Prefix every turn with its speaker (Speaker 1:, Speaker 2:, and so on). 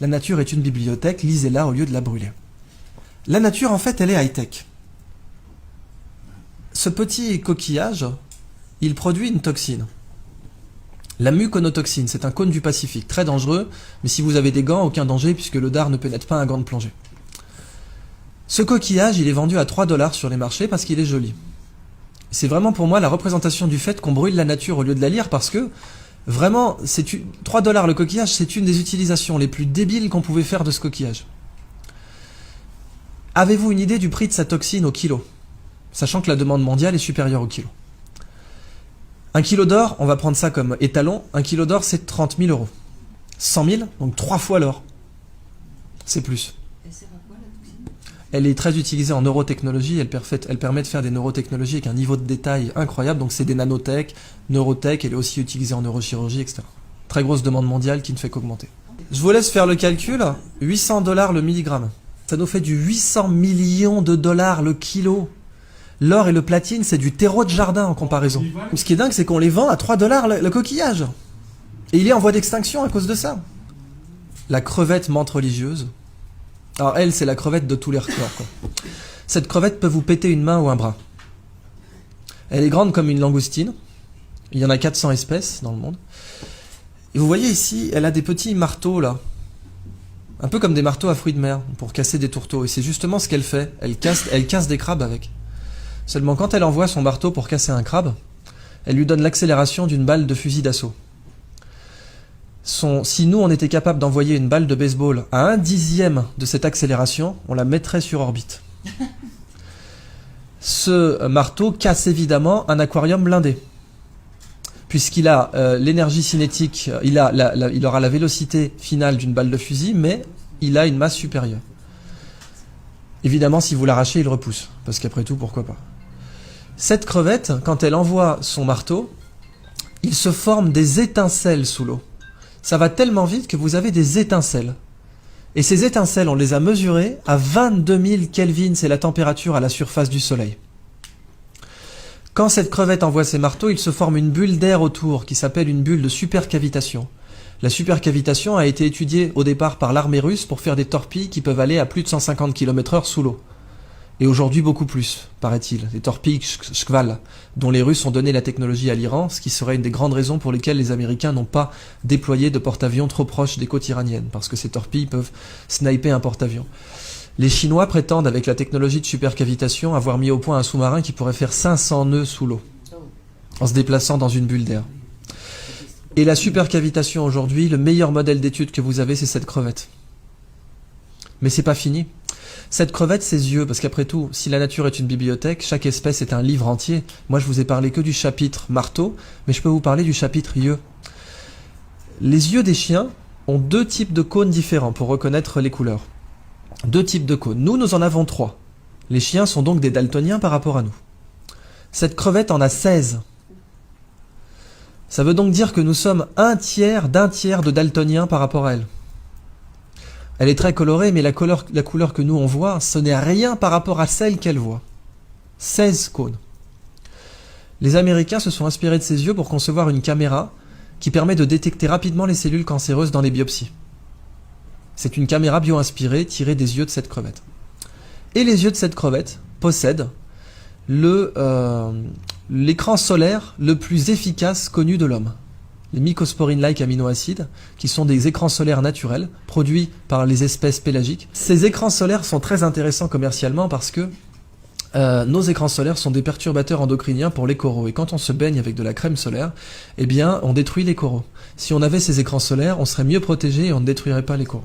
Speaker 1: La nature est une bibliothèque, lisez-la au lieu de la brûler. La nature, en fait, elle est high-tech. Ce petit coquillage, il produit une toxine. La muconotoxine, c'est un cône du Pacifique, très dangereux, mais si vous avez des gants, aucun danger puisque le dard ne pénètre pas un gant de plongée. Ce coquillage, il est vendu à 3 $ sur les marchés parce qu'il est joli. C'est vraiment pour moi la représentation du fait qu'on brûle la nature au lieu de la lire parce que, vraiment, 3 $ le coquillage, c'est une des utilisations les plus débiles qu'on pouvait faire de ce coquillage. Avez-vous une idée du prix de sa toxine au kilo? Sachant que la demande mondiale est supérieure au kilo. 1 kilo d'or, on va prendre ça comme étalon, 1 kilo d'or c'est 30 000 €. 100 000, donc 3 fois l'or. C'est plus.
Speaker 2: Elle sert à quoi la toxine?
Speaker 1: Elle est très utilisée en neurotechnologie, elle permet de faire des neurotechnologies avec un niveau de détail incroyable, donc c'est des nanotech, neurotech, elle est aussi utilisée en neurochirurgie, etc. Très grosse demande mondiale qui ne fait qu'augmenter. Je vous laisse faire le calcul, 800 $ le milligramme. Ça nous fait du 800 millions de dollars le kilo. L'or et le platine, c'est du terreau de jardin en comparaison. Ce qui est dingue, c'est qu'on les vend à 3 $ le coquillage. Et il est en voie d'extinction à cause de ça. La crevette menthe religieuse. Alors elle, c'est la crevette de tous les records, quoi. Cette crevette peut vous péter une main ou un bras. Elle est grande comme une langoustine. Il y en a 400 espèces dans le monde. Et vous voyez ici, elle a des petits marteaux là. Un peu comme des marteaux à fruits de mer pour casser des tourteaux. Et c'est justement ce qu'elle fait. Elle casse des crabes avec. Seulement quand elle envoie son marteau pour casser un crabe, elle lui donne l'accélération d'une balle de fusil d'assaut. Si nous on était capable d'envoyer une balle de baseball à 1/10 de cette accélération, on la mettrait sur orbite. Ce marteau casse évidemment un aquarium blindé. Puisqu'il a l'énergie cinétique, il aura la vélocité finale d'une balle de fusil, mais il a une masse supérieure. Évidemment, si vous l'arrachez, il repousse. Parce qu'après tout, pourquoi pas. Cette crevette, quand elle envoie son marteau, il se forme des étincelles sous l'eau. Ça va tellement vite que vous avez des étincelles. Et ces étincelles, on les a mesurées à 22 000 Kelvin, c'est la température à la surface du Soleil. Quand cette crevette envoie ses marteaux, il se forme une bulle d'air autour qui s'appelle une bulle de supercavitation. La supercavitation a été étudiée au départ par l'armée russe pour faire des torpilles qui peuvent aller à plus de 150 km/h sous l'eau. Et aujourd'hui beaucoup plus, paraît-il. Des torpilles Shkval, dont les Russes ont donné la technologie à l'Iran, ce qui serait une des grandes raisons pour lesquelles les Américains n'ont pas déployé de porte-avions trop proches des côtes iraniennes, parce que ces torpilles peuvent sniper un porte-avions. Les Chinois prétendent, avec la technologie de supercavitation, avoir mis au point un sous-marin qui pourrait faire 500 nœuds sous l'eau, en se déplaçant dans une bulle d'air. Et la supercavitation aujourd'hui, le meilleur modèle d'étude que vous avez, c'est cette crevette. Mais c'est pas fini. Cette crevette, ses yeux, parce qu'après tout, si la nature est une bibliothèque, chaque espèce est un livre entier. Moi, je vous ai parlé que du chapitre marteau, mais je peux vous parler du chapitre yeux. Les yeux des chiens ont 2 types de cônes différents pour reconnaître les couleurs. 2 types de cônes. Nous en avons 3. Les chiens sont donc des daltoniens par rapport à nous. Cette crevette en a 16. Ça veut donc dire que nous sommes 1/3 d'un tiers de daltoniens par rapport à elle. Elle est très colorée, mais la couleur que nous on voit, ce n'est rien par rapport à celle qu'elle voit. 16 cônes. Les Américains se sont inspirés de ces yeux pour concevoir une caméra qui permet de détecter rapidement les cellules cancéreuses dans les biopsies. C'est une caméra bio-inspirée tirée des yeux de cette crevette. Et les yeux de cette crevette possèdent l'écran solaire le plus efficace connu de l'homme. Les mycosporine-like aminoacides, qui sont des écrans solaires naturels, produits par les espèces pélagiques. Ces écrans solaires sont très intéressants commercialement parce que nos écrans solaires sont des perturbateurs endocriniens pour les coraux. Et quand on se baigne avec de la crème solaire, eh bien, on détruit les coraux. Si on avait ces écrans solaires, on serait mieux protégé et on ne détruirait pas les coraux.